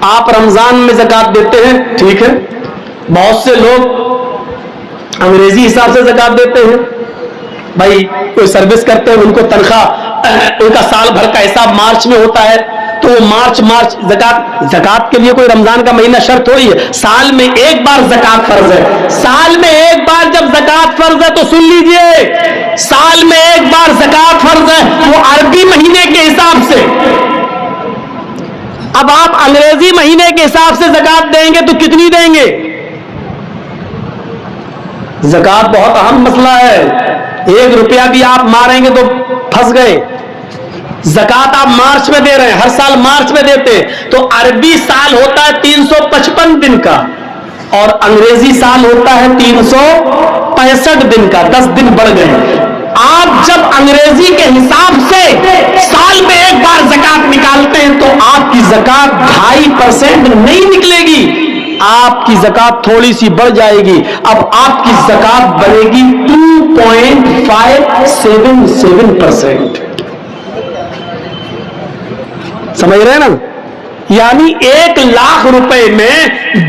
آپ رمضان میں زکات دیتے ہیں، ٹھیک ہے، بہت سے لوگ انگریزی حساب سے زکات دیتے ہیں، بھائی کوئی سروس کرتے ہیں ان کو تنخواہ، ان کا سال بھر کا حساب مارچ میں ہوتا ہے تو وہ مارچ زکات کے لیے کوئی رمضان کا مہینہ شرط تھوڑی ہے، سال میں ایک بار زکات فرض ہے، سال میں ایک بار جب زکات فرض ہے تو سن لیجئے، سال میں ایک بار زکات فرض ہے وہ عربی مہینے کے حساب سے، اب آپ انگریزی مہینے کے حساب سے زکات دیں گے تو کتنی دیں گے؟ زکات بہت اہم مسئلہ ہے، 1 روپیہ بھی آپ ماریں گے تو پھنس گئے۔ زکات آپ مارچ میں دے رہے ہیں، ہر سال مارچ میں دیتے ہیں، تو عربی سال ہوتا ہے 355 دن کا اور انگریزی سال ہوتا ہے 365 دن کا، 10 دن بڑھ گئے۔ آپ جب انگریزی کے حساب سے سال میں ایک بار زکات نکالتے ہیں تو آپ کی زکات 2.5% نہیں نکلے گی، آپ کی زکات تھوڑی سی بڑھ جائے گی، اب آپ کی زکات بنے گی 2.577%۔ سمجھ رہے ہیں نا؟ یعنی 1,00,000 روپے میں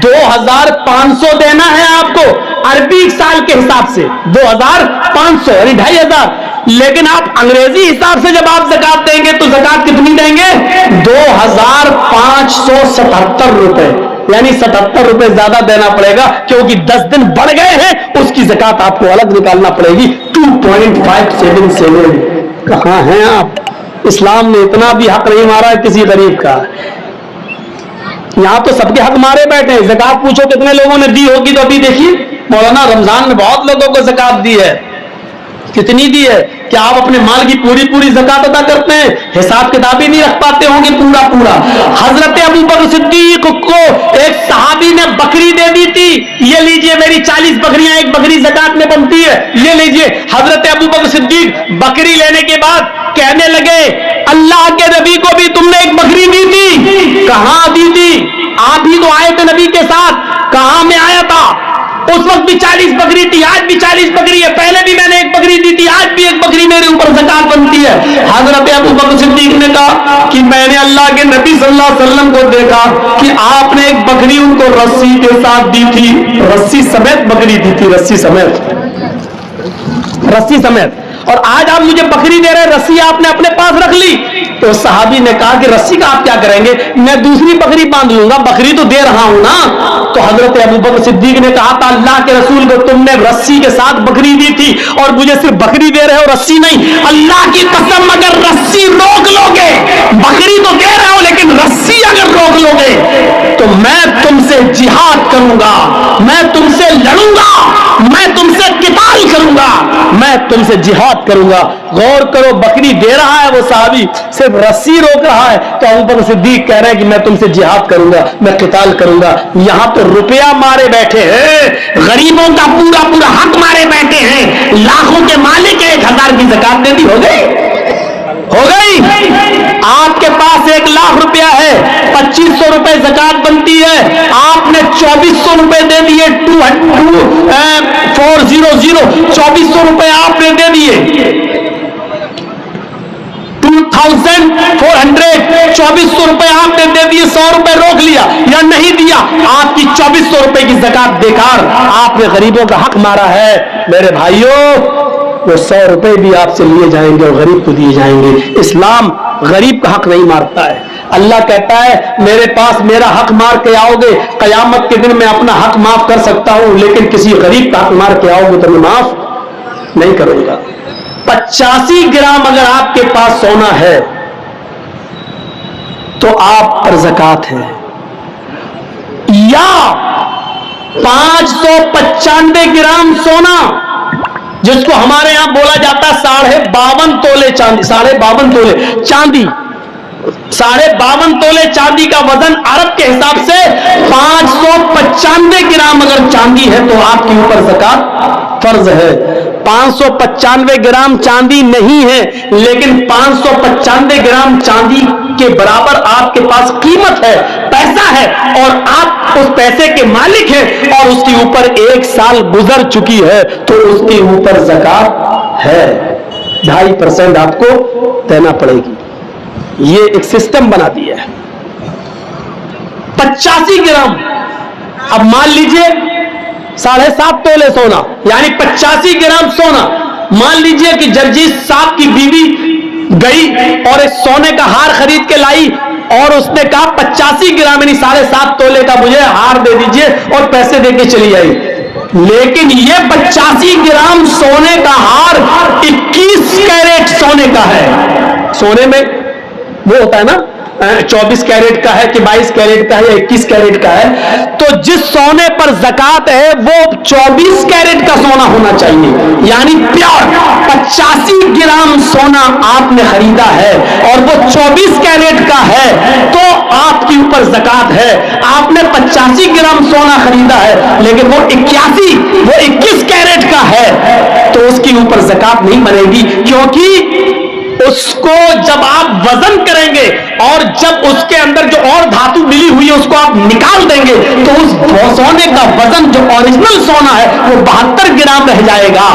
2,500 دینا ہے آپ کو عربی سال کے حساب سے، 2,500 یعنی 2,500، لیکن آپ انگریزی حساب سے جب آپ زکات دیں گے تو زکات کتنی دیں گے؟ 2,577 روپے، یعنی 77 روپے زیادہ دینا پڑے گا، کیونکہ 10 دن بڑھ گئے ہیں، اس کی زکات آپ کو الگ نکالنا پڑے گی 2.577۔ کہاں ہیں آپ؟ اسلام نے اتنا بھی حق نہیں مارا ہے کسی غریب کا، یہاں تو سب کے حق مارے بیٹھے ہیں۔ زکات پوچھو کتنے لوگوں نے دی ہوگی تو ابھی دیکھیے مولانا رمضان میں بہت لوگوں کو زکات دی ہے، کتنی دی ہے؟ کیا آپ اپنے مال کی پوری زکات ادا کرتے ہیں؟ حساب کتاب ہی نہیں رکھ پاتے ہوں گے پورا۔ حضرت ابو بکر صدیق کو ایک صحابی نے بکری دے دی تھی، یہ لیجئے میری 40 بکریاں، ایک بکری زکات میں بنتی ہے، یہ لیجئے۔ حضرت ابو بکر صدیق بکری لینے کے بعد کہنے لگے اللہ کے نبی کو بھی تم نے ایک بکری دی تھی، کہاں دی تھی؟ آپ ہی تو آئے تھے نبی کے ساتھ، کہاں میں آیا تھا؟ اس وقت بھی 40 بکری تھی، آج بھی 40 بکری ہے، پہلے بھی میں نے ایک بکری دی تھی، آج بھی ایک بکری میرے اوپر زکات بنتی ہے۔ حضرت ابو بکر صدیق نے کہا کہ میں نے اللہ کے نبی صلی اللہ علیہ وسلم کو دیکھا کہ آپ نے ایک بکری ان کو رسی کے ساتھ دی تھی، رسی سمیت بکری دی تھی، رسی سمیت، اور آج آپ مجھے بکری دے رہے، رسی آپ نے اپنے پاس رکھ لی۔ تو صحابی نے کہا کہ رسی کا آپ کیا کریں گے؟ میں دوسری بکری باندھ لوں گا، بکری تو دے رہا ہوں نا۔ تو حضرت ابو بکر صدیق نے کہا تھا اللہ کے رسول کو تم نے رسی کے ساتھ بکری دی تھی اور مجھے صرف بکری دے رہے ہو، رسی نہیں، اللہ کی قسم اگر رسی روک لو گے، بکری تو دے رہے ہو لیکن رسی اگر روک لو گے تو میں تم سے جہاد کروں گا، میں تم سے لڑوں گا، میں تم سے قتال کروں گا، میں تم سے جہاد کروں گا۔ غور کرو، بکری دے رہا ہے وہ صحابی، صرف رسی روک رہا ہے، تو ابو بکر صدیق کہہ رہے ہیں کہ میں تم سے جہاد کروں گا، میں قتال کروں گا۔ یہاں تو روپیہ مارے بیٹھے ہیں، غریبوں کا پورا حق مارے بیٹھے ہیں، لاکھوں کے مالک 1,000 کی زکات دے دی، ہو گئی؟ آپ کے پاس 1,00,000 روپیہ ہے، 2,500 روپے زکات بنتی ہے، آپ نے 2,400 روپے دے دیے، 2,400 روپے آپ نے دے دیے، 2,400 2,400 روپے آپ نے دے دیے، 100 روپے روک لیا یا نہیں دیا، آپ کی 2,400 روپے کی زکات بیکار، آپ نے غریبوں کا حق مارا ہے۔ میرے بھائیوں، وہ 100 روپے بھی آپ سے لیے جائیں گے اور غریب کو دیے جائیں گے۔ اسلام غریب کا حق نہیں مارتا ہے۔ اللہ کہتا ہے میرے پاس میرا حق مار کے آؤ گے، قیامت کے دن میں اپنا حق معاف کر سکتا ہوں، لیکن کسی غریب کا حق مار کے آؤ گے تو میں معاف نہیں کروں گا۔ 85 گرام اگر آپ کے پاس سونا ہے تو آپ پر زکات ہے، یا 595 گرام سونا جس کو ہمارے ہاں بولا جاتا ہے 52.5 تولے چاندی، 52.5 تولے چاندی، 52.5 تولے چاندی کا وزن عرب کے حساب سے 595 گرام اگر چاندی ہے تو آپ کے اوپر زکات فرض ہے۔ 595 گرام چاندی نہیں ہے، لیکن 595 گرام چاندی کے برابر آپ کے پاس قیمت ہے، پیسہ ہے، اور آپ اس پیسے کے مالک ہیں، اور اس کے اوپر 1 سال گزر چکی ہے تو اس کے اوپر زکات ہے، 2.5% آپ کو دینا پڑے گی۔ یہ ایک سسٹم بنا دیا ہے۔ 85 ग्राम। अब मान लीजिए 7.5 तोले सोना, यानी 85 ग्राम सोना। मान लीजिए कि जर्जीस साहब की बीवी गई और एक सोने का हार खरीद के लाई और उसने कहा 85 ग्राम यानी 7.5 तोले का मुझे हार दे दीजिए और पैसे दे के चली आई। लेकिन ये 85 ग्राम सोने का हार 21 कैरेट सोने का है। सोने में वो होता है ना 24 कैरेट का है कि 22 कैरेट का है या 21 कैरेट का है, तो जिस सोने पर ज़कात है वो 24 कैरेट का सोना होना चाहिए, यानी प्योर 85 ग्राम सोना आपने खरीदा है और वो 24 कैरेट का है तो आपके ऊपर ज़कात है। आपने 85 ग्राम सोना खरीदा है लेकिन वो 21 कैरेट का है तो उसके ऊपर ज़कात नहीं बनेगी, क्योंकि उसको जब आप वजन करेंगे और जब उसके अंदर जो और धातु मिली हुई है उसको आप निकाल देंगे तो उस सोने का वजन जो ओरिजिनल सोना है वो 72 ग्राम रह जाएगा।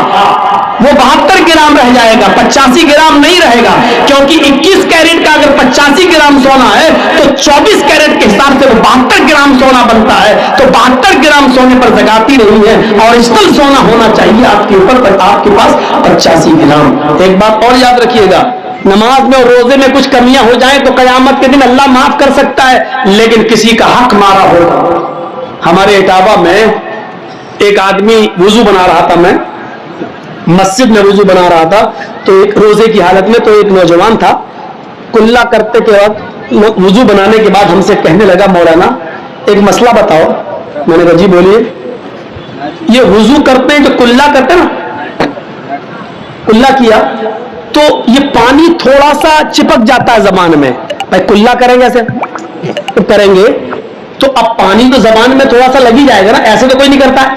वो 72 ग्राम रह जाएगा, 85 ग्राम नहीं रहेगा, क्योंकि 21 कैरेट का अगर 85 ग्राम सोना है तो 24 कैरेट के हिसाब से वो 72 ग्राम सोना बनता है। तो 72 ग्राम सोने पर ज़कात ही नहीं है, ओरिजिनल सोना होना चाहिए आपके ऊपर, पर आपके पास 85 ग्राम। एक बात और याद रखिएगा, नमाज में और रोजे में कुछ कमियां हो जाएं तो कयामत के दिन अल्लाह माफ कर सकता है, लेकिन किसी का हक मारा होगा। हमारे इटावा में एक आदमी वुजू बना रहा था, मैं मस्जिद में वुजू बना रहा था, तो एक रोजे की हालत में तो एक नौजवान था, कुल्ला करते के वक्त वुजू बनाने के बाद हमसे कहने लगा, मौलाना एक मसला बताओ। मैंने कहा जी बोलिए। ये वुजू करते हैं जो कुल्ला करते हैं ना, कुल्ला किया तो ये पानी थोड़ा सा चिपक जाता है जबान में। भाई कुल्ला करेंगे ऐसे तो करेंगे तो अब पानी तो जबान में थोड़ा सा लग ही जाएगा ना, ऐसे तो कोई नहीं करता है।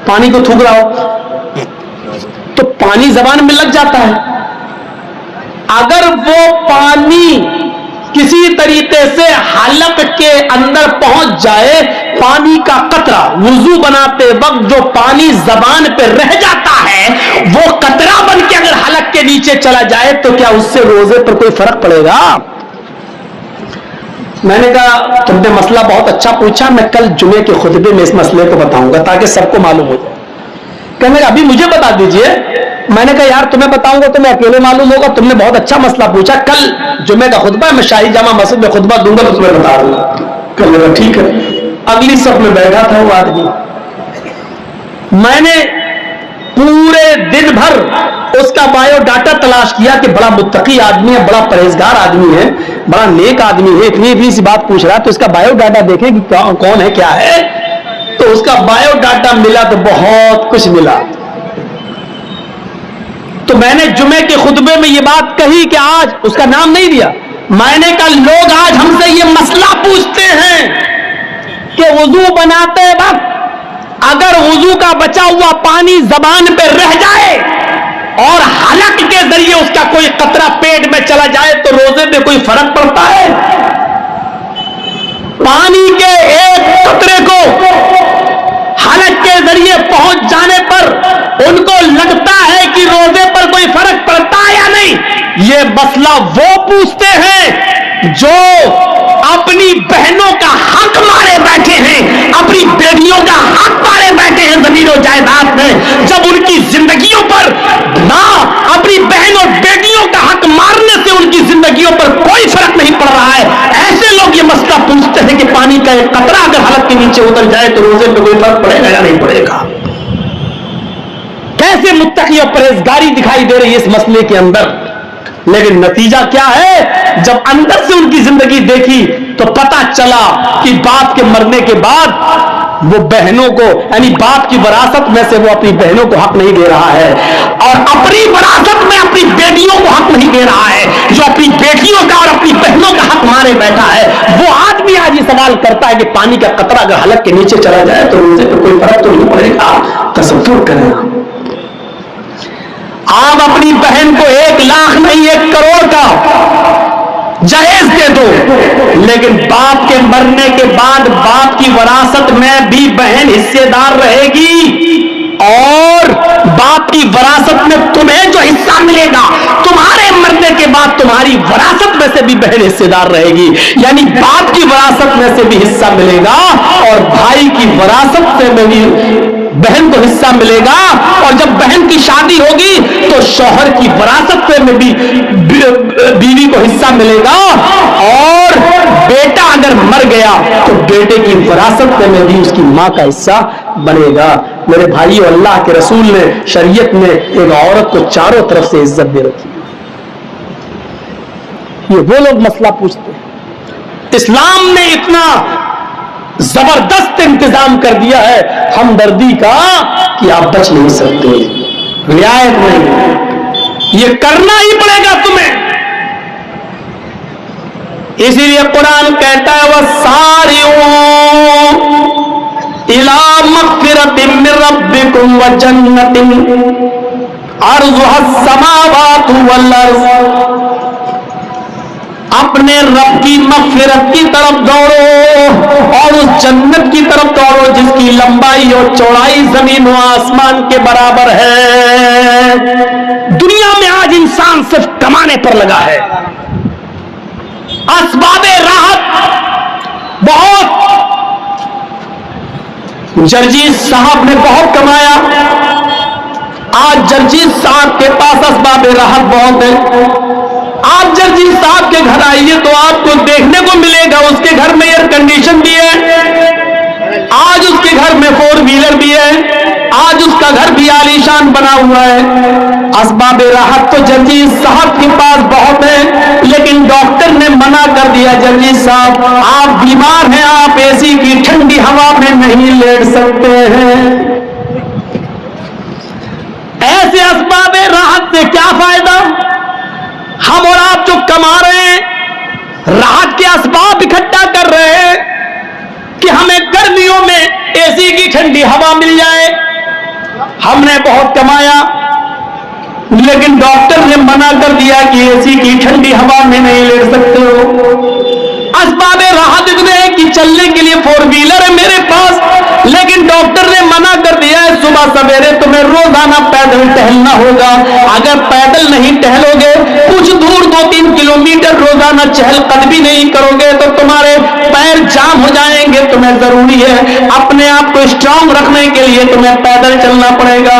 पानी को थूक रहा हो तो पानी जबान में लग जाता है। अगर वो पानी किसी तरीके से हलक के अंदर पहुंच जाए, पानी का कतरा, वुजू बनाते वक्त जो पानी जबान पे रह जाता है वो कतरा बन के अगर हलक के नीचे चला जाए तो क्या उससे रोजे पर कोई फर्क पड़ेगा? मैंने कहा तुमने मसला बहुत अच्छा पूछा, मैं कल जुमे के खुतबे में इस मसले को बताऊंगा ताकि सबको मालूम हो जाए। कहने अभी मुझे बता दीजिए। मैंने कहा यार तुम्हें बताऊंगा तो मैं अकेले मालूम होगा, तुमने बहुत अच्छा मसला पूछा, कल जुमे का खुतबा मैं शाही जामा मस्जिद में खुतबा दूंगा तो तुम्हें बता दूंगा। कहने ठीक है। अगली सब में बैठा था वो आदमी, मैंने पूरे दिन भर उसका बायोडाटा तलाश किया कि बड़ा मुत्तकी आदमी है, बड़ा परहेजगार आदमी है, बड़ा नेक आदमी है, इतनी भी सी बात पूछ रहा है तो इसका बायोडाटा देखें कि कौन है क्या है। तो उसका बायोडाटा मिला तो बहुत कुछ मिला। तो मैंने जुमे के खुतबे में ये बात कही कि आज उसका नाम नहीं दिया, मैंने कहा लोग आज हमसे ये मसला पूछते हैं कि वुजू बनाते वक्त अगर वुजू का बचा हुआ पानी जबान पे रह जाए और हलक के जरिए उसका कोई कतरा पेट में चला जाए तो रोजे में कोई फर्क पड़ता है? पानी के एक कतरे को हलक के जरिए पहुंच जाने पर उनको लगता है कि रोजे पर कोई फर्क पड़ता है या नहीं? ये मसला वो पूछते हैं जो अपनी बहनों का हक मारे बैठे हैं, अपनी बेटियों का हक मारे बैठे हैं जमीन और जायदाद में। जब उनकी जिंदगियों पर ना अपनी बहन और बेटियों का हक मारने से उनकी जिंदगियों पर कोई फर्क नहीं पड़ रहा है, ऐसे लोग ये मसला पूछते हैं कि पानी का एक कतरा अगर हलक के नीचे उतर जाए तो रोजे पे कोई फर्क पड़ेगा या नहीं पड़ेगा? कैसे मुत्तकी और परहेजगारी दिखाई दे रही है इस मसले के अंदर। लेकिन नतीजा क्या है? जब अंदर से उनकी जिंदगी देखी तो पता चला कि बाप के मरने के बाद वो बहनों को, यानी बाप की विरासत में से वो अपनी बहनों को हक नहीं दे रहा है और अपनी विरासत में अपनी बेटियों को हक नहीं दे रहा है। जो अपनी बेटियों का और अपनी बहनों का हक मारे बैठा है वो आदमी आज ये सवाल करता है कि पानी का कतरा अगर हलक के नीचे चला जाए तो रोजे पर कोई फर्क तो नहीं पड़ेगा। तसव्वुर करें, आप अपनी बहन को 1 लाख नहीं 1 करोड़ का जहेज दे दो, लेकिन बाप के मरने के बाद बाप की विरासत में भी बहन हिस्सेदार रहेगी। اور बाप की वरासत में तुम्हें जो हिस्सा मिलेगा, तुम्हारे मरने के बाद तुम्हारी वरासत में से भी बहन हिस्सेदार रहेगी, यानी बाप की वरासत में से भी हिस्सा मिलेगा और भाई की वरासत से में भी बहन को हिस्सा मिलेगा। और जब बहन की शादी होगी तो शौहर की वरासत में भी बीवी को हिस्सा मिलेगा। और बेटा अगर मर गया तो बेटे की वरासत में भी उसकी मां का हिस्सा बनेगा। मेरे भाइयों, अल्लाह के रसूल ने, शरीयत ने एक औरत को चारों तरफ से इज्जत दे रखी। ये वो लोग मसला पूछते हैं। इस्लाम ने इतना जबरदस्त इंतजाम कर दिया है हमदर्दी का कि आप बच नहीं सकते, रियायत नहीं, ये करना ही पड़ेगा तुम्हें। इसीलिए कुरान कहता है वसारिऊ इला मग़फ़िरतिन मिन रब्बिकुम व जन्नतिन अर्ज़ुहा अस्समावातु वल अर्ज़, अपने रब की मग़फ़िरत की तरफ दौड़ो और उस जन्नत की तरफ दौड़ो जिसकी लंबाई और चौड़ाई जमीन व आसमान के बराबर है। दुनिया में आज इंसान सिर्फ कमाने पर लगा है, असबाबे राहत बहुत, जरजीत साहब ने बहुत कमाया, आज जरजीत साहब के पास असबाबे राहत बहुत है। आप जरजीत साहब के घर आइए तो आपको देखने को मिलेगा उसके घर में एयर कंडीशन भी है, आज उसके घर में 4 व्हीलर भी है, आज उसका घर भी आलीशान बना हुआ है। असबाबे राहत तो जरजीत साहब के पास बहुत है, लेकिन डॉक्टर ने मना कर दिया, जरजीत साहब आप बीमार हैं, आप एसी की ठंडी हवा में नहीं लेट सकते हैं। ऐसे असबाबे राहत से क्या फायदा? हम और आप जो कमा रहे हैं, राहत के असबाब इकट्ठा कर रहे हैं कि हमें गर्मियों में एसी की ठंडी हवा मिल जाए। हमने बहुत कमाया, लेकिन डॉक्टर ने मना कर दिया कि एसी की ठंडी हवा में नहीं ले सकते हो। असबाबे राहत इतने हैं कि चलने के लिए 4 व्हीलर है मेरे पास, लेकिन डॉक्टर ने मना कर दिया है सुबह सवेरे तुम्हें रोजाना पैदल टहलना होगा। अगर पैदल नहीं टहलोगे, कुछ दूर 2-3 किलोमीटर रोजाना चहलकदमी नहीं करोगे तो तुम्हारे पैर जाम हो जाएंगे। तुम्हें जरूरी है अपने आप को स्ट्रांग रखने के लिए तुम्हें पैदल चलना पड़ेगा।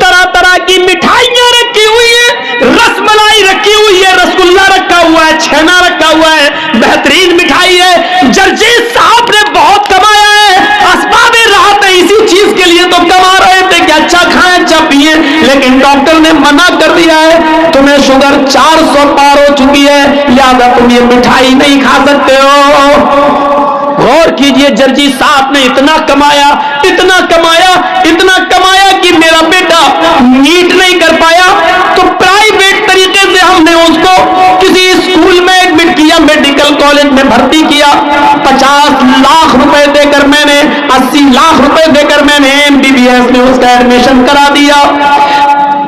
तरह तरह की मिठाइयां रखी हुई है, रसमलाई रखी हुई है, रसगुल्ला रखा हुआ है, छेना रखा हुआ है, बेहतरीन मिठाई है। जरजीत साहब ने बहुत कमाया है, असबाबे राहत है, इसी चीज के लिए तो कमा रहे थे कि अच्छा खाएं अच्छा पिए, लेकिन डॉक्टर ने मना कर दिया है तुम्हें शुगर 400 पार हो चुकी है, लिहाजा तुम ये मिठाई नहीं खा सकते हो। गौर कीजिए, जरजीत साहब ने इतना कमाया, इतना कमाया, इतना कमाया कि मेरा बेटा नीट नहीं कर पाया तो प्राइवेट तरीके से हमने उसको किसी स्कूल में एडमिट किया, मेडिकल कॉलेज में भर्ती किया। 50 लाख रुपए देकर मैंने, 80 लाख रुपए देकर मैंने MBBS में उसका एडमिशन करा दिया।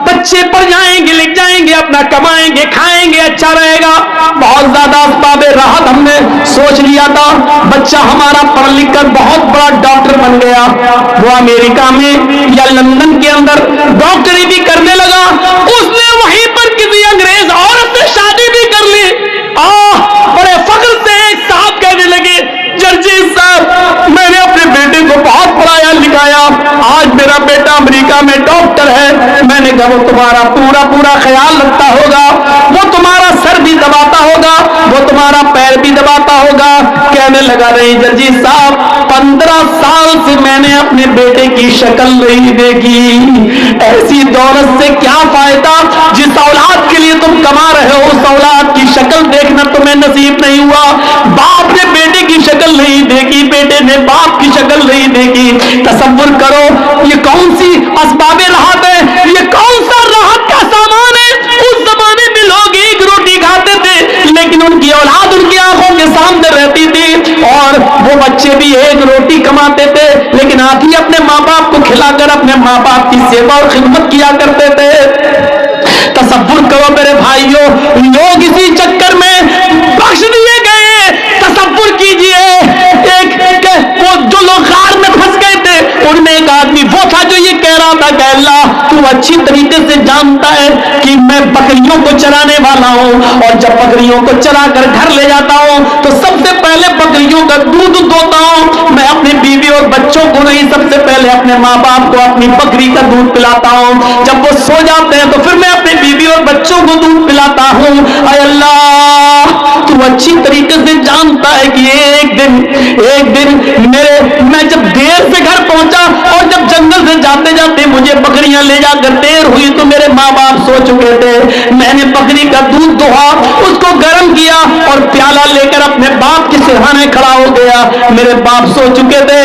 बच्चे पढ़ जाएंगे, लिख जाएंगे, अपना कमाएंगे, खाएंगे, अच्छा रहेगा। बहुत ज्यादा असबाबे राहत हमने सोच लिया था, बच्चा हमारा पढ़ लिख कर बहुत बड़ा डॉक्टर बन गया, वो अमेरिका में या लंदन के अंदर डॉक्टरी भी करने लगा। उसने वहीं पर किसी अंग्रेज औरत से शादी भी कर ली। बड़े फख्र से एक साहब कहने लगे, जरजीत साहब मैंने अपने बेटे को बहुत पढ़ाया लिखाया, आज मेरा बेटा अमेरिका में डॉक्टर है। मैंने कहा वो तुम्हारा पूरा पूरा ख्याल रखता होगा, वो तुम्हारा सर भी दबाता होगा, वो तुम्हारा पैर भी दबाता होगा। कहने लगा नहीं जरजीत साहब, 15 साल से मैंने अपने बेटे की शक्ल नहीं देखी। ऐसी दौलत से क्या फायदा? जिस औलाद के लिए तुम कमा रहे हो उस औलाद की शक्ल देखना तुम्हें नसीब नहीं हुआ। बाप ने बेटे की शक्ल नहीं देखी, बेटे ने बाप की शक्ल नहीं देखी। तसव्वुर करो ये कौन सी असबाबे राहत है, ये कौन सा राहत का सामान है। उस जमाने में लोग एक रोटी खाते थे, लेकिन उनकी औलाद उनकी आंखों के सामने रहती थी और वो बच्चे भी एक रोटी कमाते थे, लेकिन आप ही अपने माँ बाप को खिलाकर अपने माँ बाप की सेवा और खिदमत किया करते थे। तसव्वुर करो मेरे भाइयों, लोग इसी चक्कर में बख्श दिए गए। तसव्वुर कीजिए, एक वो जो लोग गार में फंस गए थे उनमें एक आदमी वो था जो ये अल्लाह तू अच्छी तरीके से जानता है कि मैं बकरियों को चराने वाला हूँ, और जब बकरियों को चरा कर घर ले जाता हूँ तो सबसे पहले बकरियों का दूध दोता हूँ। मैं अपनी बीवी और बच्चों को नहीं, सबसे पहले अपने माँ बाप को अपनी बकरी का दूध पिलाता हूँ। जब वो सो जाते हैं तो फिर मैं अपनी बीवी और बच्चों को दूध पिलाता हूँ। ऐ अल्लाह तू अच्छी तरीके से जानता है कि एक दिन मैं जब देर से घर पहुंचा और जब जंगल से जाते जाते मुझे बकरियां ले जाकर देर हुई तो मेरे माँ बाप सो चुके थे। मैंने बकरी का दूध दोहा, उसको गर्म किया और प्याला लेकर अपने बाप के सिरहाने खड़ा हो गया। मेरे बाप सो चुके थे,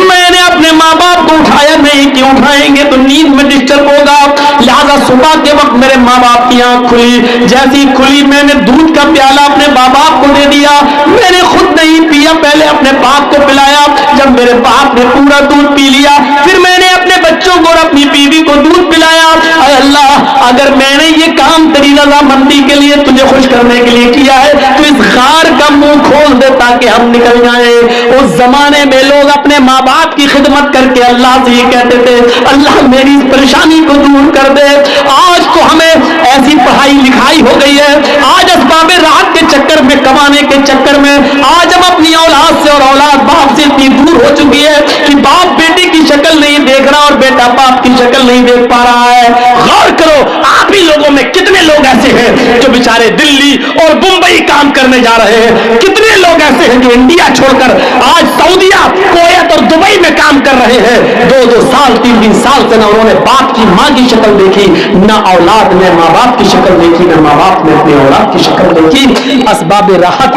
मैंने अपने माँ बाप को उठाया नहीं कि उठाएंगे तो नींद में डिस्टर्ब होगा, लिहाजा सुबह के वक्त मेरे माँ बाप की आंख खुली। जैसी खुली मैंने दूध का प्याला अपने माँ बाप को दे दिया। मैंने खुद नहीं पिया, पहले अपने बाप को पिलाया। जब मेरे बाप ने पूरा दूध पी लिया फिर मैंने अपने बच्चों को और अपनी बीवी को दूध पिलाया। ऐ अल्लाह अगर मैंने ये काम तेरी रज़ामंदी के लिए, तुझे खुश करने के लिए किया है तो इस गार का मुंह खोल दे ताकि हम निकल जाए। उस जमाने में लोग अपने माँ बाप की खिदमत करके अल्लाह से ये कहते थे, अल्लाह मेरी इस परेशानी को दूर कर दे। आज तो हमें ऐसी पढ़ाई लिखाई हो गई है, आज असबाब राहत के चक्कर में, कमाने के चक्कर में आज हम अपनी औलाद से और औलाद बाप से इतनी दूर हो चुकी है कि बाप बेटी की शक्ल नहीं देख रहा और बेटा बाप की शक्ल नहीं देख पा रहा है। गौर करो, आप ही लोगों में कितने लोग ऐसे हैं जो बेचारे दिल्ली और मुंबई काम करने जा रहे हैं, कितने लोग ऐसे हैं जो इंडिया छोड़कर आज सऊदीया, कुवैत और दुबई में काम कर रहे हैं। 2-2 साल 3-3 साल से ना उन्होंने बाप की माँ की शक्ल देखी, ना औलाद ने माँ बाप की शक्ल देखी, ना माँ बाप ने अपनी औलाद की शक्ल देखी। असबाब राहत,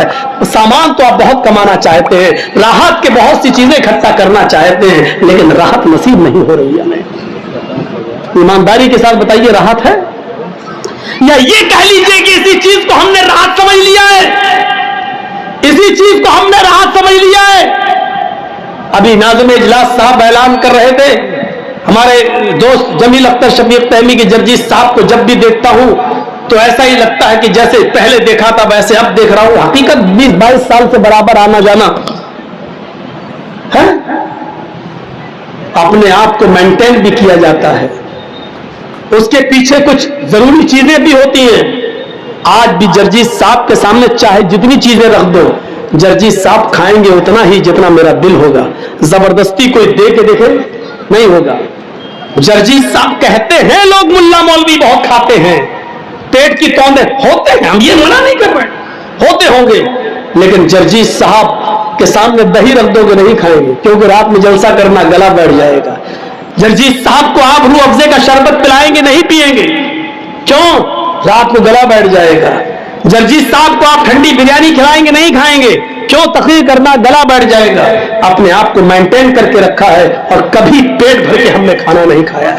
सामान तो आप बहुत कमाना चाहते हैं, राहत के बहुत सी चीजें इकट्ठा करना चाहते हैं, लेकिन राहत नसीब नहीं हो रही है हमें। ईमानदारी के साथ बताइए, राहत है? या ये कह लीजिए कि इसी चीज को हमने राहत समझ लिया है, इसी चीज को हमने राहत समझ लिया है। अभी नाज़िम इजलास साहब ऐलान कर रहे थे, हमारे दोस्त जमील अख्तर शफीक तहमी के जर्जीस साहब को जब भी देखता हूं तो ऐसा ही लगता है कि जैसे पहले देखा था वैसे अब देख रहा हूं। हकीकत 20-22 साल से बराबर आना जाना है, अपने आप को मेंटेन भी किया जाता है, उसके पीछे कुछ जरूरी चीजें भी होती हैं। आज भी जर्जीस साहब के सामने चाहे जितनी चीजें रख दो, जर्जीस साहब खाएंगे उतना ही जितना मेरा दिल होगा, जबरदस्ती कोई दे के देखे नहीं होगा। जर्जीस साहब कहते हैं लोग मुल्ला मौलवी बहुत खाते हैं, पेट की तौंदे होते हैं, हम ये मना नहीं कर रहे, होते होंगे, लेकिन जर्जीस साहब के सामने दही रख दोगे नहीं खाएंगे, क्योंकि रात में जलसा करना, गला बैठ जाएगा। जर्जीस साहब को आप रूह अफ़ज़े का शरबत पिलाएंगे नहीं पिएंगे, क्यों? रात को गला बैठ जाएगा। जर्जीस साहब को आप ठंडी बिरयानी खिलाएंगे नहीं खाएंगे, क्यों? तकरीर करना, गला बैठ जाएगा। अपने आप को मेंटेन करके रखा है और कभी पेट भर के हमने खाना नहीं खाया।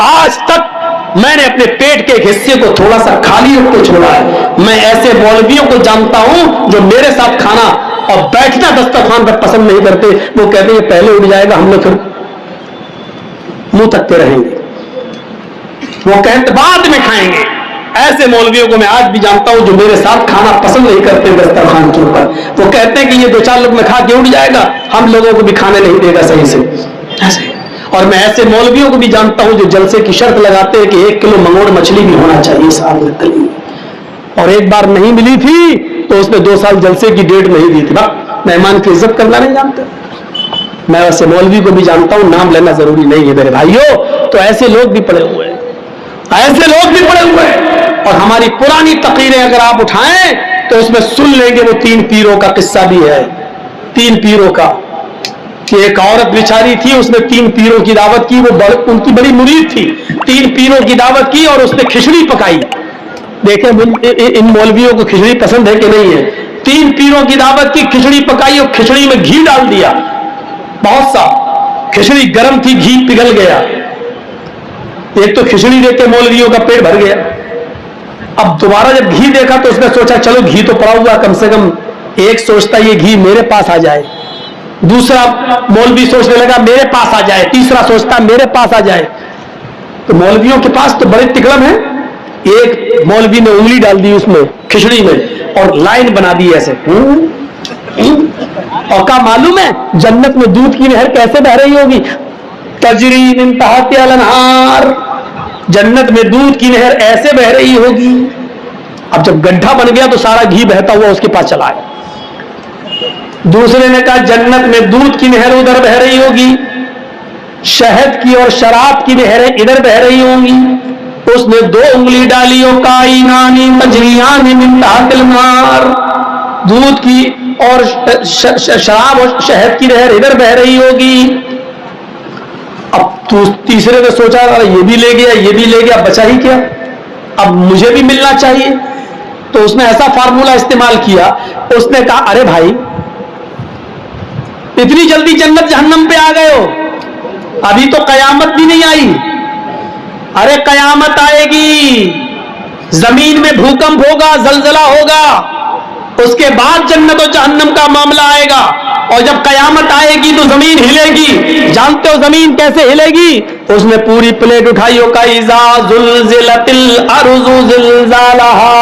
आज तक मैंने अपने पेट के एक हिस्से को थोड़ा सा खाली रख के छोड़ा है। मैं ऐसे मौलवियों को जानता हूं जो मेरे साथ खाना और बैठना दस्तरखान पर पसंद नहीं करते। वो कहते हैं पहले उठ जाएगा, हम लोग फिर मुंह तकते रहेंगे, वो कहते बाद में खाएंगे। ऐसे मौलवियों को मैं आज भी जानता हूं जो मेरे साथ खाना पसंद नहीं करते दस्तरखान के ऊपर। वो कहते हैं कि ये 2-4 लोग में खा के उठ जाएगा, हम लोगों को भी खाने नहीं देगा सही से, ऐसे। और मैं ऐसे मौलवियों को भी जानता हूं जो जलसे की शर्त लगाते हैं कि 1 किलो मंगोड़ मछली भी होना चाहिए साल में तली, और एक बार नहीं मिली थी तो उसमें 2 साल जलसे की डेट नहीं दी थी। मेहमान की इज्जत करना नहीं जानते। मैं ऐसे मौलवी को भी जानता हूं, नाम लेना जरूरी नहीं है मेरे भाइयों। तो ऐसे लोग भी पड़े हुए हैं, ऐसे लोग भी पड़े हुए हैं। और हमारी पुरानी तकरीरें अगर आप उठाएं तो उसमें सुन लेंगे वो 3 पीरों का किस्सा भी है। 3 पीरों का, कि एक औरत बेचारी थी, उसने 3 पीरों की दावत की, वो उनकी बड़ी मुरीद थी। 3 पीरों की दावत की और उसने खिचड़ी पकाई। देखें इन मौलवियों को खिचड़ी पसंद है कि नहीं है। 3 पीरों की दावत की, खिचड़ी पकाई और खिचड़ी में घी डाल दिया बहुत सा। खिचड़ी गर्म थी, घी पिघल गया। एक तो खिचड़ी देख के मौलवियों का पेट भर गया। अब दोबारा जब घी देखा तो उसने सोचा चलो घी तो पड़ा हुआ, कम से कम एक सोचता ये घी मेरे पास आ जाए, दूसरा मौलवी सोचने लगा मेरे पास आ जाए, तीसरा सोचता मेरे पास आ जाए। तो मौलवियों के पास तो बड़े तिकड़म है। एक मौलवी ने उंगली डाल दी उसमें खिचड़ी में और लाइन बना दी ऐसे, और क्या मालूम है जन्नत में दूध की नहर कैसे बह रही होगी। तजरी मिन तहतिहा अल-अनहार, जन्नत में दूध की नहर ऐसे बह रही होगी। अब जब गड्ढा बन गया तो सारा घी बहता हुआ उसके पास चला आया। दूसरे ने कहा जन्नत में दूध की नहर उधर बह रही होगी, शहद की और शराब की नहरें इधर बह रही होंगी। उसने 2 उंगली डाली, और काइनानी तजरियानी मिन तहतिल अल-अनहार, दूध की और शराब और शहद की नहर इधर बह रही होगी। अब तीसरे ने सोचा ये भी ले गया, ये भी ले गया, बचा ही क्या, अब मुझे भी मिलना चाहिए। तो उसने ऐसा फार्मूला इस्तेमाल किया, उसने कहा अरे भाई इतनी जल्दी जन्नत जहन्नम पे आ गए हो, अभी तो कयामत भी नहीं आई। अरे कयामत आएगी, जमीन में भूकंप होगा, जलजला होगा, उसके बाद जन्नत और जहन्नम का मामला आएगा। और जब कयामत आएगी तो जमीन हिलेगी। जानते हो जमीन कैसे हिलेगी? उसने पूरी प्लेट उठाई, हो का इज़ा ज़ुलज़िलतिल अर्ज़ु ज़िलज़ालहा,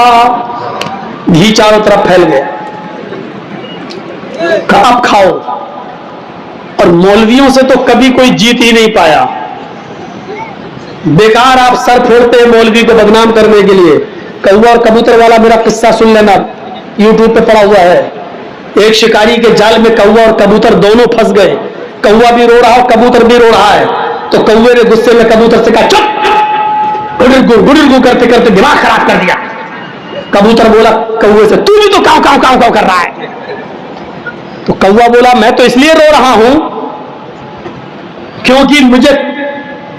घी चारों तरफ फैल गया। अब खाओ। और मौलवियों से तो कभी कोई जीत ही नहीं पाया। बेकार आप सर फोड़ते हैं मौलवी को बदनाम करने के लिए। कौवा और कबूतर वाला मेरा किस्सा सुन लेना, यूट्यूब पे पड़ा हुआ है। एक शिकारी के जाल में कौवा और कबूतर दोनों फंस गए। कौवा भी रो रहा है, कबूतर भी रो रहा है। तो कौवे ने गुस्से में कबूतर से कहा चुप, गुडुरगु करते करते दिमाग खराब कर दिया। कबूतर बोला कौवे से, तू भी तो काव काव काव काव कर रहा है। तो कौवा बोला मैं तो इसलिए रो रहा हूं क्योंकि मुझे,